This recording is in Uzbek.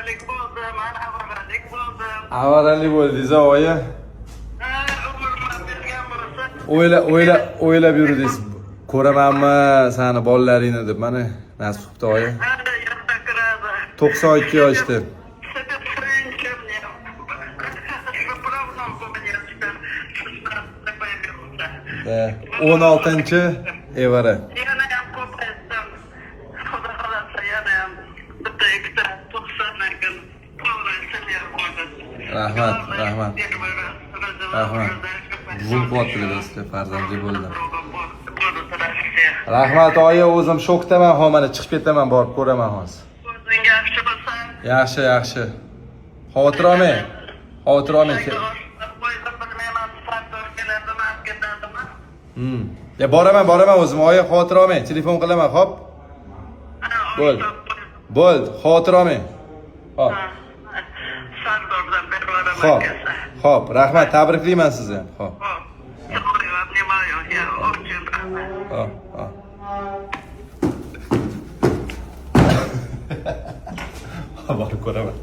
avaralik bo'ldim, mana avaralik bo'ldim. Avaralik bo'ldingiz, oyi. Umrim bergan bo'lsa. O'ylab yurdingiz. Ko'ramanmi seni bolalaringni deb. Mana nasib qilibdi, oyi. Hadi yoqda kiradi. 92 yoshda. Себе Фрэнки мне. Правда, у меня теперь 16 появился. 16-chi evara. Yana ham ko'paytirdim. Xudo xolasa yana ham bitta ikkita 90 kun to'g'risini berib qo'ydi. Rahmat. Bugün qilyapti sizga farzandli bo'ldi. Rahmat oyi, o'zim shokdaman, mana chiqib ketaman, borib ko'raman hozir. O'zing yaxshi bo'lsan. Yaxshi. Xavotir olmang. Ya boraman o'zim, oyi, xavotir olmang. Telefon qilaman, xo'p? Bo'ldi, xavotir olmang. Xo'p. Sardordan berib yuboraman. Xo'p, rahmat, tabriklayman sizni. Xo'p. Borib ko'raman.